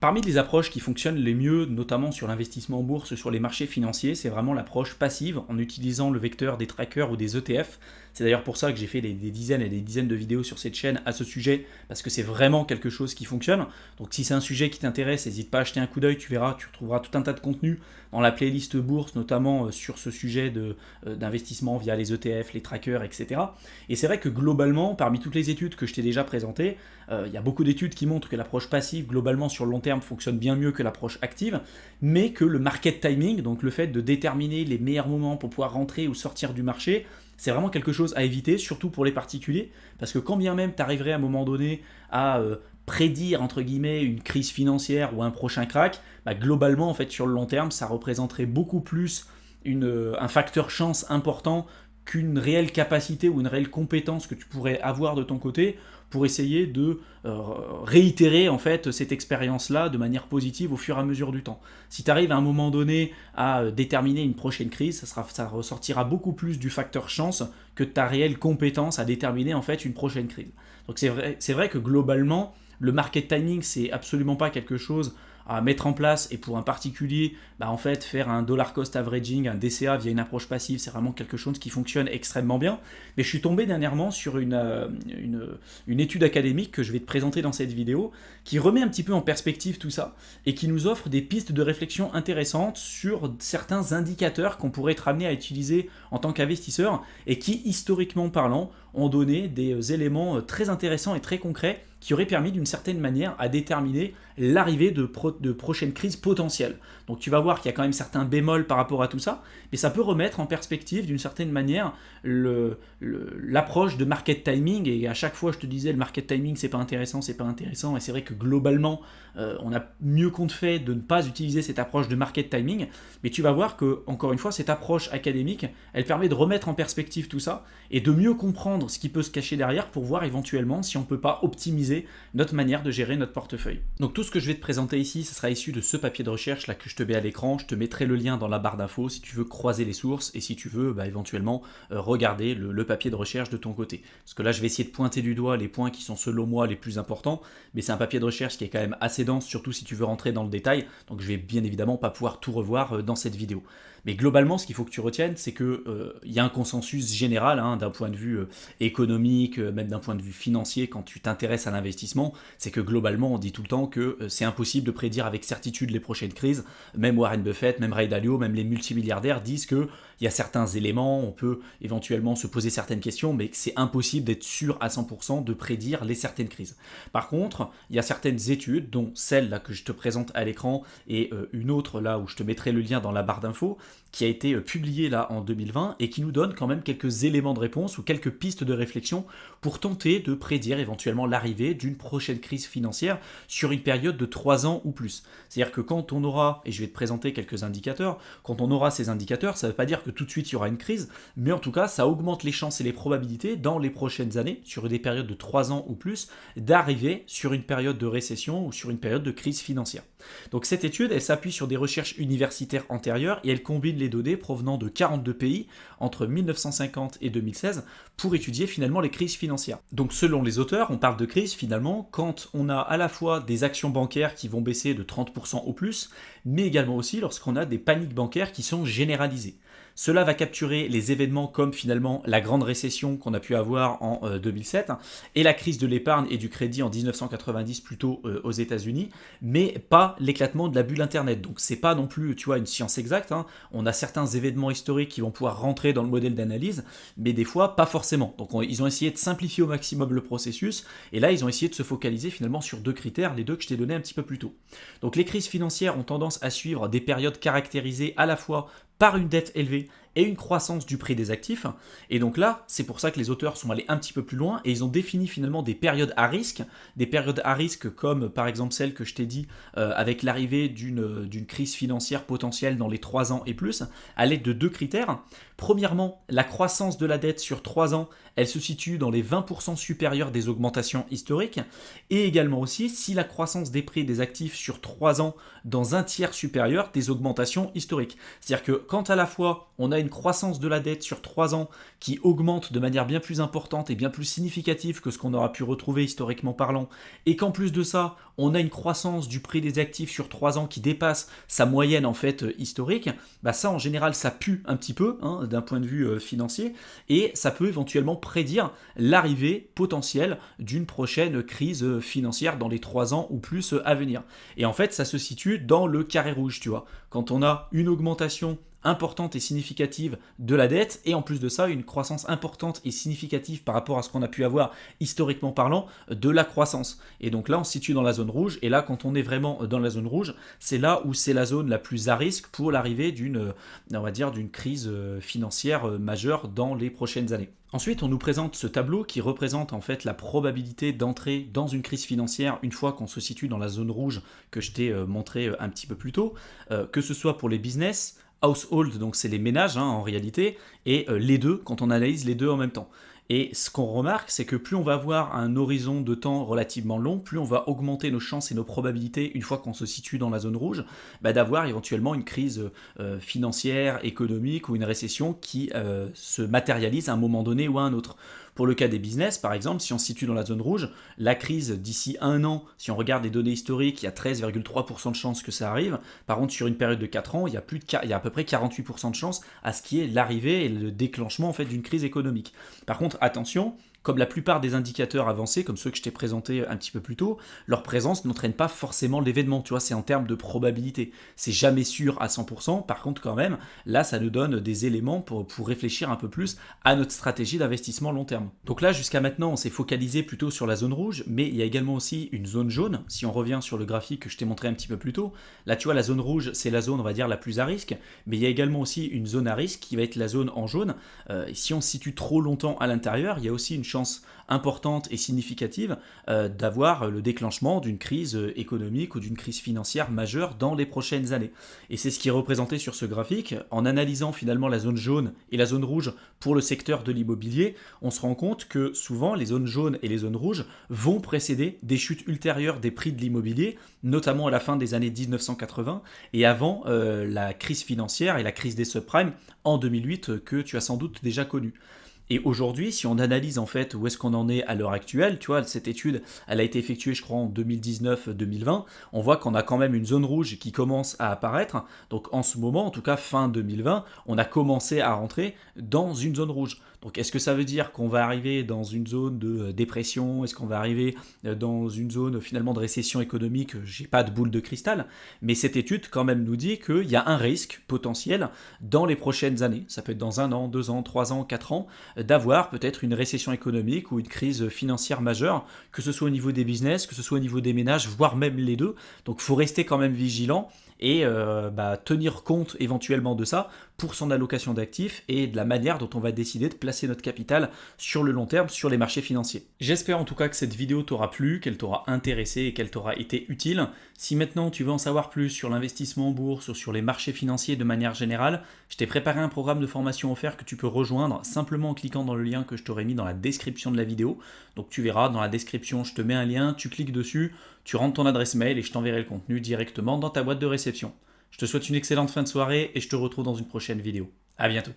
Parmi les approches qui fonctionnent les mieux, notamment sur l'investissement en bourse, sur les marchés financiers, c'est vraiment l'approche passive en utilisant le vecteur des trackers ou des ETF. C'est d'ailleurs pour ça que j'ai fait des dizaines et des dizaines de vidéos sur cette chaîne à ce sujet, parce que c'est vraiment quelque chose qui fonctionne. Donc si c'est un sujet qui t'intéresse, n'hésite pas à jeter un coup d'œil, tu verras, tu retrouveras tout un tas de contenu dans la playlist bourse, notamment sur ce sujet d'investissement via les ETF, les trackers, etc. Et c'est vrai que globalement, parmi toutes les études que je t'ai déjà présentées, il y a beaucoup d'études qui montrent que l'approche passive, globalement sur le long terme, fonctionne bien mieux que l'approche active, mais que le market timing, donc le fait de déterminer les meilleurs moments pour pouvoir rentrer ou sortir du marché, c'est vraiment quelque chose à éviter, surtout pour les particuliers, parce que quand bien même tu arriverais à un moment donné à prédire entre guillemets une crise financière ou un prochain crack, bah, globalement en fait sur le long terme ça représenterait beaucoup plus un facteur chance important qu'une réelle capacité ou une réelle compétence que tu pourrais avoir de ton côté pour essayer de réitérer en fait cette expérience-là de manière positive au fur et à mesure du temps. Si tu arrives à un moment donné à déterminer une prochaine crise, ça ressortira beaucoup plus du facteur chance que de ta réelle compétence à déterminer en fait une prochaine crise. Donc c'est vrai que globalement, le market timing, c'est absolument pas quelque chose à mettre en place, et pour un particulier, bah en fait, faire un dollar cost averaging, un DCA via une approche passive, c'est vraiment quelque chose qui fonctionne extrêmement bien. Mais je suis tombé dernièrement sur une étude académique que je vais te présenter dans cette vidéo, qui remet un petit peu en perspective tout ça, et qui nous offre des pistes de réflexion intéressantes sur certains indicateurs qu'on pourrait être amené à utiliser en tant qu'investisseur, et qui, historiquement parlant, ont donné des éléments très intéressants et très concrets qui auraient permis d'une certaine manière à déterminer l'arrivée de prochaines crises potentielles. Donc tu vas voir qu'il y a quand même certains bémols par rapport à tout ça, mais ça peut remettre en perspective d'une certaine manière l'approche de market timing. Et à chaque fois je te disais le market timing c'est pas intéressant, et c'est vrai que globalement on a mieux compte fait de ne pas utiliser cette approche de market timing, mais tu vas voir que encore une fois cette approche académique elle permet de remettre en perspective tout ça et de mieux comprendre ce qui peut se cacher derrière pour voir éventuellement si on peut pas optimiser notre manière de gérer notre portefeuille. Donc tout ce que je vais te présenter ici, ce sera issu de ce papier de recherche là que je te mets à l'écran. Je te mettrai le lien dans la barre d'infos si tu veux croiser les sources et si tu veux éventuellement regarder le papier de recherche de ton côté. Parce que là je vais essayer de pointer du doigt les points qui sont selon moi les plus importants, mais c'est un papier de recherche qui est quand même assez dense, surtout si tu veux rentrer dans le détail, donc je vais bien évidemment pas pouvoir tout revoir dans cette vidéo. Mais globalement, ce qu'il faut que tu retiennes, c'est qu'il y a un consensus général d'un point de vue économique, même d'un point de vue financier, quand tu t'intéresses à l'investissement, c'est que globalement, on dit tout le temps que c'est impossible de prédire avec certitude les prochaines crises. Même Warren Buffett, même Ray Dalio, même les multimilliardaires disent qu'il y a certains éléments, on peut éventuellement se poser certaines questions, mais que c'est impossible d'être sûr à 100% de prédire les certaines crises. Par contre, il y a certaines études, dont celle là que je te présente à l'écran et une autre là où je te mettrai le lien dans la barre d'infos, qui a été publié là en 2020 et qui nous donne quand même quelques éléments de réponse ou quelques pistes de réflexion pour tenter de prédire éventuellement l'arrivée d'une prochaine crise financière sur une période de 3 ans ou plus. C'est-à-dire que quand on aura, et je vais te présenter quelques indicateurs, quand on aura ces indicateurs, ça ne veut pas dire que tout de suite il y aura une crise, mais en tout cas ça augmente les chances et les probabilités dans les prochaines années, sur des périodes de 3 ans ou plus, d'arriver sur une période de récession ou sur une période de crise financière. Donc cette étude, elle s'appuie sur des recherches universitaires antérieures et elle combine les données provenant de 42 pays entre 1950 et 2016 pour étudier finalement les crises financières. Donc selon les auteurs, on parle de crise finalement quand on a à la fois des actions bancaires qui vont baisser de 30% au plus, mais également aussi lorsqu'on a des paniques bancaires qui sont généralisées. Cela va capturer les événements comme finalement la grande récession qu'on a pu avoir en 2007 et la crise de l'épargne et du crédit en 1990 plutôt aux États-Unis, mais pas l'éclatement de la bulle Internet. Donc c'est pas non plus, tu vois, une science exacte. On a certains événements historiques qui vont pouvoir rentrer dans le modèle d'analyse, mais des fois pas forcément. Donc ils ont essayé de simplifier au maximum le processus et là ils ont essayé de se focaliser finalement sur deux critères, les deux que je t'ai donnés un petit peu plus tôt. Donc les crises financières ont tendance à suivre des périodes caractérisées à la fois par une dette élevée et une croissance du prix des actifs. Et donc là, c'est pour ça que les auteurs sont allés un petit peu plus loin et ils ont défini finalement des périodes à risque comme par exemple celle que je t'ai dit avec l'arrivée d'une crise financière potentielle dans les 3 ans et plus, à l'aide de deux critères. Premièrement, la croissance de la dette sur 3 ans, elle se situe dans les 20% supérieurs des augmentations historiques, et également aussi si la croissance des prix des actifs sur 3 ans dans un tiers supérieur des augmentations historiques. C'est-à-dire que quand à la fois on a a une croissance de la dette sur 3 ans qui augmente de manière bien plus importante et bien plus significative que ce qu'on aura pu retrouver historiquement parlant, et qu'en plus de ça, on a une croissance du prix des actifs sur 3 ans qui dépasse sa moyenne en fait historique, bah ça en général ça pue un petit peu hein, d'un point de vue financier, et ça peut éventuellement prédire l'arrivée potentielle d'une prochaine crise financière dans les 3 ans ou plus à venir. Et en fait ça se situe dans le carré rouge, tu vois. Quand on a une augmentation importante et significative de la dette, et en plus de ça, une croissance importante et significative par rapport à ce qu'on a pu avoir historiquement parlant de la croissance. Et donc là, on se situe dans la zone rouge, et là, quand on est vraiment dans la zone rouge, c'est là où c'est la zone la plus à risque pour l'arrivée d'une, on va dire, d'une crise financière majeure dans les prochaines années. Ensuite, on nous présente ce tableau qui représente en fait la probabilité d'entrer dans une crise financière une fois qu'on se situe dans la zone rouge que je t'ai montré un petit peu plus tôt, que ce soit pour les business, household, donc c'est les ménages hein, en réalité, et les deux, quand on analyse les deux en même temps. Et ce qu'on remarque, c'est que plus on va avoir un horizon de temps relativement long, plus on va augmenter nos chances et nos probabilités, une fois qu'on se situe dans la zone rouge, bah, d'avoir éventuellement une crise financière, économique ou une récession qui se matérialise à un moment donné ou à un autre. Pour le cas des business, par exemple, si on se situe dans la zone rouge, la crise d'ici un an, si on regarde les données historiques, il y a 13,3% de chances que ça arrive. Par contre, sur une période de 4 ans, il y a à peu près 48% de chances à ce qui est l'arrivée et le déclenchement en fait, d'une crise économique. Par contre, attention, comme la plupart des indicateurs avancés, comme ceux que je t'ai présentés un petit peu plus tôt, leur présence n'entraîne pas forcément l'événement, tu vois, c'est en termes de probabilité. C'est jamais sûr à 100%, par contre quand même, là ça nous donne des éléments pour réfléchir un peu plus à notre stratégie d'investissement long terme. Donc là, jusqu'à maintenant, on s'est focalisé plutôt sur la zone rouge, mais il y a également aussi une zone jaune, si on revient sur le graphique que je t'ai montré un petit peu plus tôt. Là, tu vois, la zone rouge, c'est la zone, on va dire, la plus à risque, mais il y a également aussi une zone à risque qui va être la zone en jaune. Si on se situe trop longtemps à l'intérieur, il y a aussi une chance importante et significative d'avoir le déclenchement d'une crise économique ou d'une crise financière majeure dans les prochaines années. Et c'est ce qui est représenté sur ce graphique. En analysant finalement la zone jaune et la zone rouge pour le secteur de l'immobilier, on se rend compte que souvent les zones jaunes et les zones rouges vont précéder des chutes ultérieures des prix de l'immobilier, notamment à la fin des années 1980 et avant la crise financière et la crise des subprimes en 2008 que tu as sans doute déjà connue. Et aujourd'hui, si on analyse en fait où est-ce qu'on en est à l'heure actuelle, tu vois, cette étude, elle a été effectuée, je crois, en 2019-2020, on voit qu'on a quand même une zone rouge qui commence à apparaître. Donc en ce moment, en tout cas fin 2020, on a commencé à rentrer dans une zone rouge. Donc est-ce que ça veut dire qu'on va arriver dans une zone de dépression? Est-ce qu'on va arriver dans une zone finalement de récession économique? J'ai pas de boule de cristal, mais cette étude quand même nous dit qu'il y a un risque potentiel dans les prochaines années. Ça peut être dans 1 an, 2 ans, 3 ans, 4 ans, d'avoir peut-être une récession économique ou une crise financière majeure, que ce soit au niveau des business, que ce soit au niveau des ménages, voire même les deux. Donc il faut rester quand même vigilant et tenir compte éventuellement de ça pour son allocation d'actifs et de la manière dont on va décider de placer notre capital sur le long terme sur les marchés financiers. J'espère en tout cas que cette vidéo t'aura plu, qu'elle t'aura intéressé et qu'elle t'aura été utile. Si maintenant tu veux en savoir plus sur l'investissement en bourse ou sur les marchés financiers de manière générale, je t'ai préparé un programme de formation offert que tu peux rejoindre simplement en cliquant dans le lien que je t'aurai mis dans la description de la vidéo. Donc tu verras dans la description, je te mets un lien, tu cliques dessus, tu rentres ton adresse mail et je t'enverrai le contenu directement dans ta boîte de réception. Je te souhaite une excellente fin de soirée et je te retrouve dans une prochaine vidéo. À bientôt.